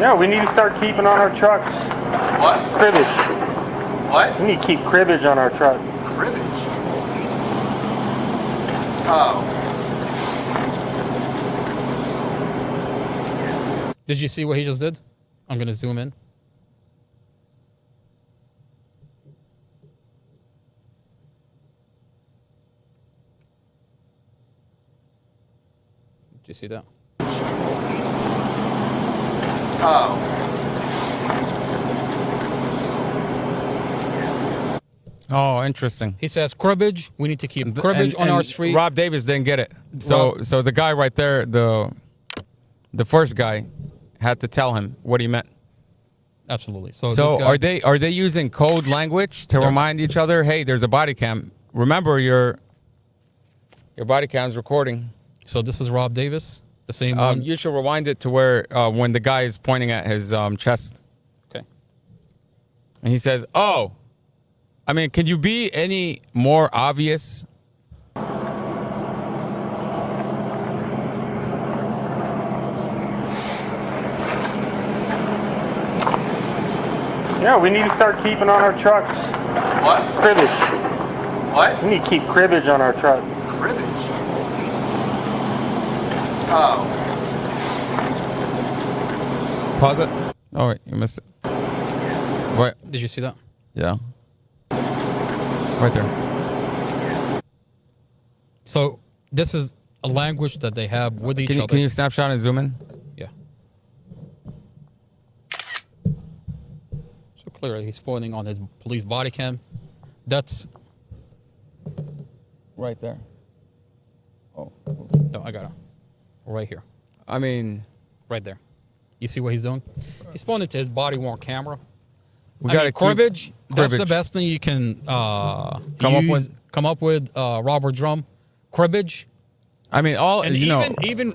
Yeah, we need to start keeping on our trucks. What? Cribbage. What? We need to keep cribbage on our truck. Cribbage? Oh. Did you see what he just did? I'm going to zoom in. Did you see that? Oh. Oh, interesting. He says cribbage. We need to keep cribbage on our street. Rob Davis didn't get it. So the guy right there, the first guy, had to tell him what he meant. Absolutely. So So this guy, are they using code language to remind each other, hey, there's a body cam. Remember your body cam's recording. So this is Rob Davis, the same one. You should rewind it to where when the guy is pointing at his chest. Okay. And he says, oh, I mean, can you be any more obvious? Yeah, we need to start keeping on our trucks. What? Cribbage. What? We need to keep cribbage on our truck. Cribbage? Oh. Pause it. Oh, wait, you missed it. Wait. Did you see that? Yeah. Right there. So this is a language that they have with each other. Can you snapshot and zoom in? Yeah. So clearly he's pointing on his police body cam. That's Right there. Oh. no, I got it. Right here. I mean, Right there. You see what he's doing? He's pointing to his body worn camera. we got to cribbage. That's the best thing you can come up with. Robert Drum, cribbage. I mean, all And even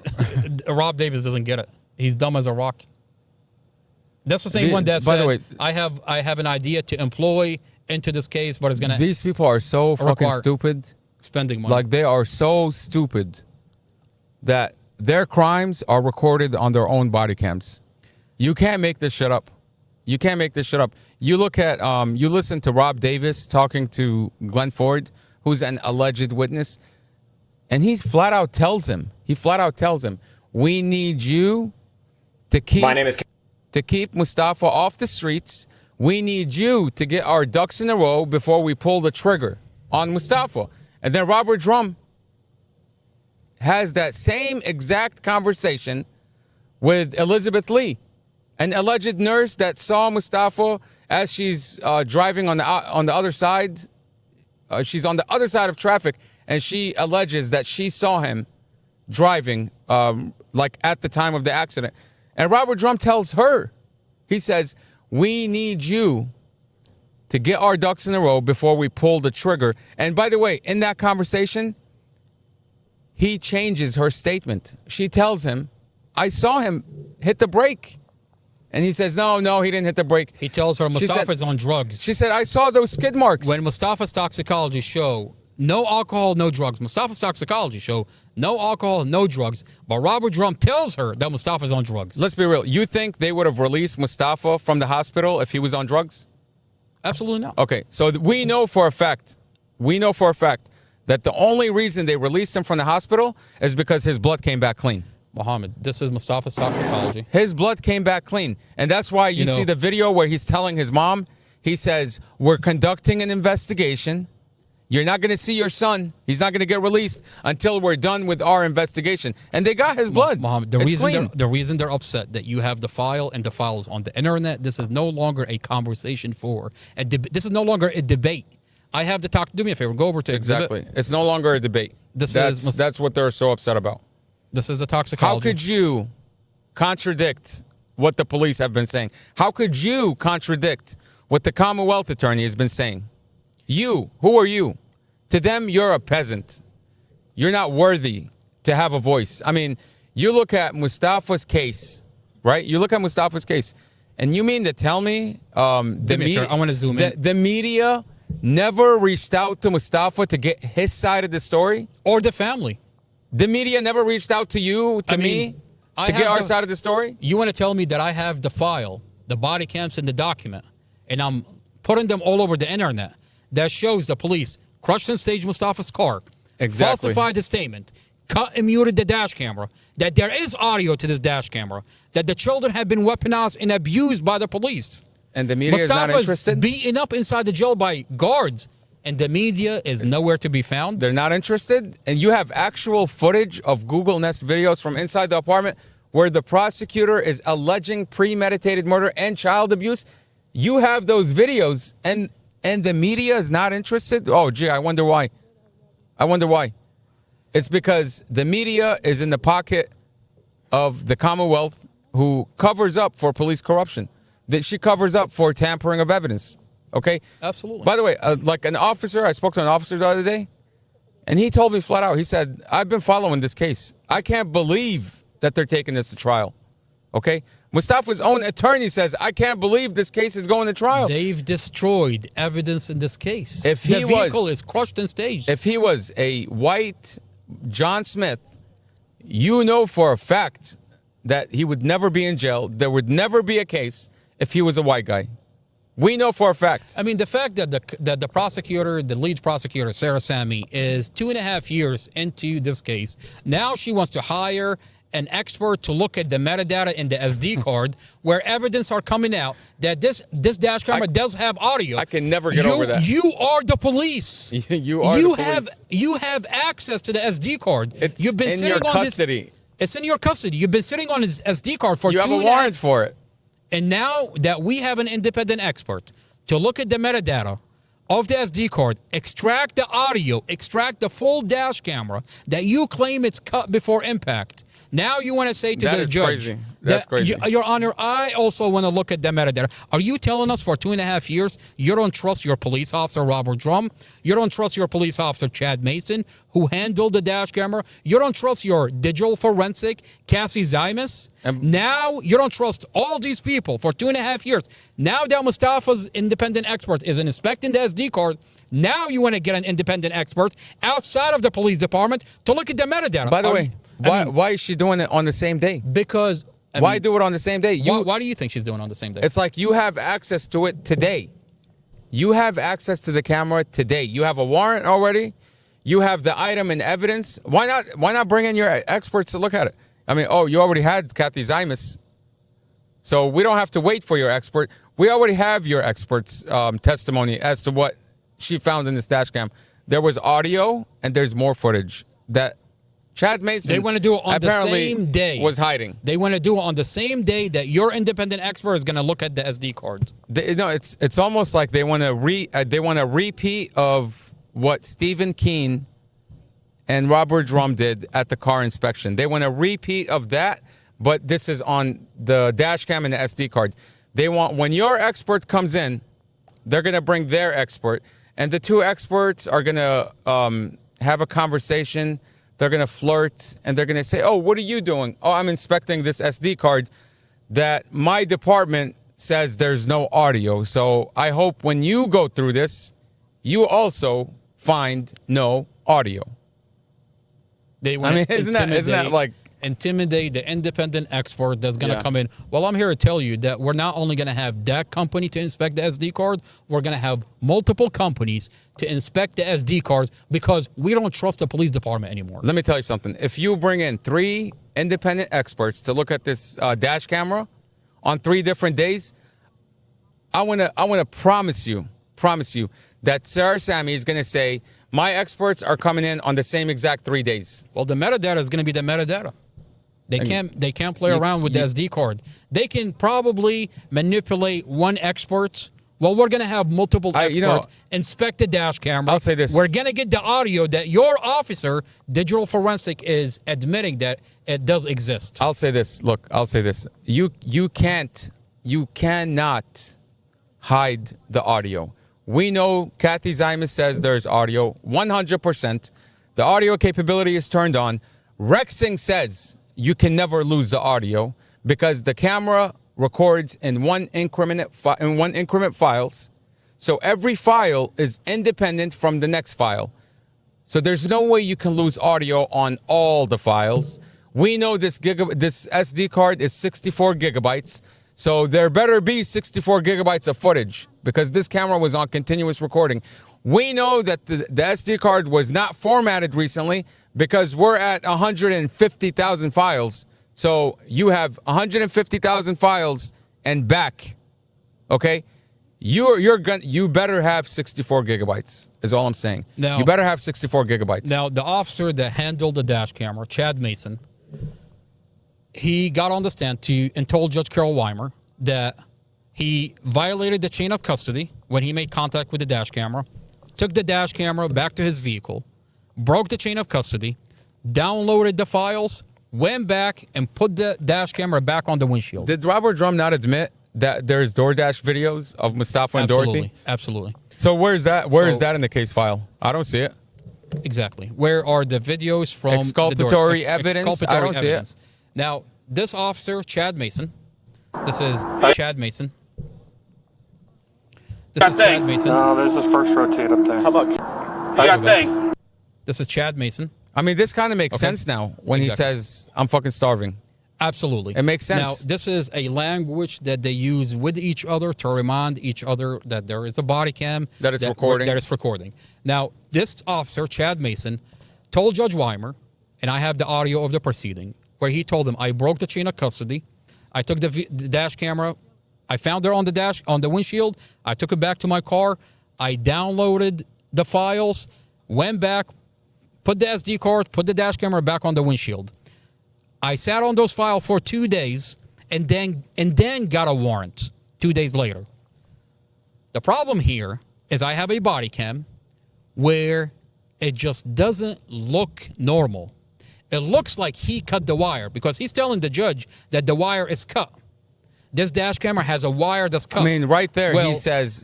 Rob Davis doesn't get it. He's dumb as a rock. That's the same one that by said, the way, I have an idea to employ into this case, but it's going to these people are so fucking require stupid. spending money. Like, they are so stupid that their crimes are recorded on their own body cams. You can't make this shit up. You can't make this shit up. You look at, you listen to Rob Davis talking to Glenn Ford, who's an alleged witness, and he flat out tells him, we need you to keep Mustafa off the streets. We need you to get our ducks in a row before we pull the trigger on Mustafa. And then Robert Drum has that same exact conversation with Elizabeth Lee, an alleged nurse that saw Mustafa as she's driving on the other side. She's on the other side of traffic, and she alleges that she saw him driving like at the time of the accident. And Robert Drum tells her, he says, we need you to get our ducks in a row before we pull the trigger. And by the way, in that conversation, he changes her statement. She tells him, I saw him hit the brake. And he says, no, he didn't hit the brake. he tells her Mustafa's on drugs. She said, I saw those skid marks. When Mustafa's toxicology show, no alcohol, no drugs. Mustafa's toxicology show, no alcohol, no drugs. But Robert Drum tells her that Mustafa's on drugs. Let's be real. You think they would have released Mustafa from the hospital if he was on drugs? Absolutely not. Okay, so we know for a fact that the only reason they released him from the hospital is because his blood came back clean. Muhammad, this is Mustafa's toxicology. His blood came back clean. And that's why you see the video where he's telling his mom, he says, we're conducting an investigation. You're not going to see your son. He's not going to get released until we're done with our investigation. And they got his blood. Muhammad, the reason they're upset that you have the file and the files on the internet, this is no longer a conversation for a this is no longer a debate. I have to talk. Do me a favor. Go over to exactly. It's no longer a debate. That's what they're so upset about. This is the toxicology. How could you contradict what the police have been saying? How could you contradict what the Commonwealth attorney has been saying? You, who are you? To them, you're a peasant. You're not worthy to have a voice. I mean, you look at Mustafa's case, right? You look at Mustafa's case, and you mean to tell me the media? I want to zoom in. The media never reached out to Mustafa to get his side of the story, Or the family. The media never reached out to you, to me. to get our side of the story? You want to tell me that I have the file, the body cams, and the document, and I'm putting them all over the internet that shows the police crushed and staged Mustafa's car, Exactly. falsified the statement, cut and muted the dash camera, that there is audio to this dash camera, that the children have been weaponized and abused by the police. And the media is not interested? Beaten up inside the jail by guards, and the media is nowhere to be found. They're not interested? And you have actual footage of Google Nest videos from inside the apartment where the prosecutor is alleging premeditated murder and child abuse? You have those videos, and the media is not interested? Oh, gee, I wonder why. I wonder why. It's because the media is in the pocket of the Commonwealth, who covers up for police corruption. That she covers up for tampering of evidence. Okay? Absolutely. By the way, like an officer, I spoke to an officer the other day, and he told me flat out, he said, I've been following this case. I can't believe that they're taking this to trial. Okay? Mustafa's own attorney says, I can't believe this case is going to trial. They've destroyed evidence in this case. If the he vehicle is crushed and staged. If he was a white John Smith, you know for a fact that he would never be in jail. There would never be a case if he was a white guy. We know for a fact. I mean, the fact that the prosecutor, the lead prosecutor, Sarah Sammy, is 2.5 years into this case. Now she wants to hire an expert to look at the metadata in the SD card where evidence are coming out that this dash camera does have audio. I can never get over that. You are the police. You are the police. You have access to the SD card. It's You've been in sitting your on custody. It's in your custody. You've been sitting on his SD card for You have a warrant for it. And now that we have an independent expert to look at the metadata of the SD card, extract the audio, extract the full dash camera that you claim it's cut before impact. Now you want to say to That the is judge, crazy. That's crazy. Your Honor, I also want to look at the metadata. Are you telling us for 2.5 years you don't trust your police officer, Robert Drum? You don't trust your police officer, Chad Mason, who handled the dash camera? You don't trust your digital forensic, Cassie Zymus? Now you don't trust all these people for 2.5 years. Now that Mustafa's independent expert is inspecting the SD card, now you want to get an independent expert outside of the police department to look at the metadata. By the way, why is she doing it on the same day? Because Why do it on the same day? Why do you think she's doing it on the same day? It's like you have access to it today. You have access to the camera today. You have a warrant already. You have the item and evidence. Why not bring in your experts to look at it? I mean, you already had Kathy Zymus. So we don't have to wait for your expert. We already have your expert's testimony as to what she found in this dash cam. There was audio and there's more footage that Chad Mason they want to do it on the same day. Was hiding. They want to do it on the same day that your independent expert is going to look at the SD card. It's almost like they want to repeat of what Stephen Keene and Robert Drum did at the car inspection. They want a repeat of that, but this is on the dash cam and the SD card. They want, when your expert comes in, they're going to bring their expert, and the two experts are going to have a conversation. They're going to flirt, and they're going to say, oh, what are you doing? Oh, I'm inspecting this SD card that my department says there's no audio. So I hope when you go through this, you also find no audio. Isn't that like... Intimidate the independent expert that's going to come in. Well, I'm here to tell you that we're not only going to have that company to inspect the SD card, we're going to have multiple companies to inspect the SD card because we don't trust the police department anymore. Let me tell you something. If you bring in 3 independent experts to look at this dash camera on 3 different days, I want to promise you that Sarah Sammy is going to say, my experts are coming in on the same exact 3 days. Well, the metadata is going to be the metadata. They can't play around with the SD card. They can probably manipulate one expert. Well, we're going to have multiple experts inspect the dash camera. I'll say this. We're going to get the audio that your officer, digital forensic, is admitting that it does exist. I'll say this. Look, I'll say this. You cannot hide the audio. We know Kathy Zymus says there's audio, 100%. The audio capability is turned on. Rexing says you can never lose the audio because the camera records in one increment files. So every file is independent from the next file. So there's no way you can lose audio on all the files. We know this SD card is 64 gigabytes. So there better be 64 gigabytes of footage because this camera was on continuous recording. We know that the SD card was not formatted recently because we're at 150,000 files. So you have 150,000 files and back. Okay? You better have 64 gigabytes is all I'm saying. Now, you better have 64 gigabytes. Now, the officer that handled the dash camera, Chad Mason, he got on the stand and told Judge Carol Weimer that he violated the chain of custody when he made contact with the dash camera, took the dash camera back to his vehicle, broke the chain of custody, downloaded the files, went back and put the dash camera back on the windshield. Did Robert Drum not admit that there's DoorDash videos of Mustafa and Dorothy? Absolutely. So where's that? Where is that in the case file? I don't see it. Exactly. Where are the videos from exculpatory evidence? I don't see it. Now, this officer, Chad Mason, this is Chad Mason. This is Chad Mason. No, there's this first rotate up there. How about you got thing? This is Chad Mason. I mean, this kind of makes sense now when he says, I'm fucking starving. Absolutely. It makes sense. Now, this is a language that they use with each other to remind each other that there is a body cam. That it's recording. That it's recording. Now, this officer, Chad Mason, told Judge Weimer, and I have the audio of the proceeding, where he told him, I broke the chain of custody. I took the dash camera. I found it on the windshield. I took it back to my car. I downloaded the files, went back, put the SD card, put the dash camera back on the windshield. I sat on those files for 2 days and then got a warrant 2 days later. The problem here is I have a body cam where it just doesn't look normal. It looks like he cut the wire because he's telling the judge that the wire is cut. This dash camera has a wire that's cut. I mean, right there,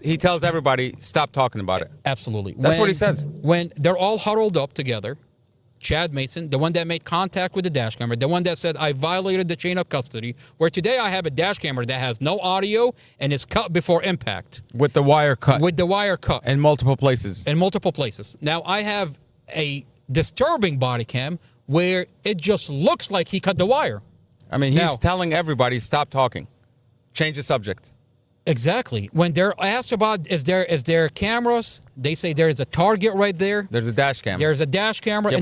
he tells everybody, stop talking about it. Absolutely. That's what he says. When they're all huddled up together, Chad Mason, the one that made contact with the dash camera, the one that said, I violated the chain of custody, where today I have a dash camera that has no audio and is cut before impact. With the wire cut. With the wire cut. In multiple places. In multiple places. Now, I have a disturbing body cam where it just looks like he cut the wire. I mean, he's telling everybody, stop talking. Change the subject. Exactly. When they're asked about is there cameras, they say there is a target right there. There's a dash cam. There's a dash camera. Yeah,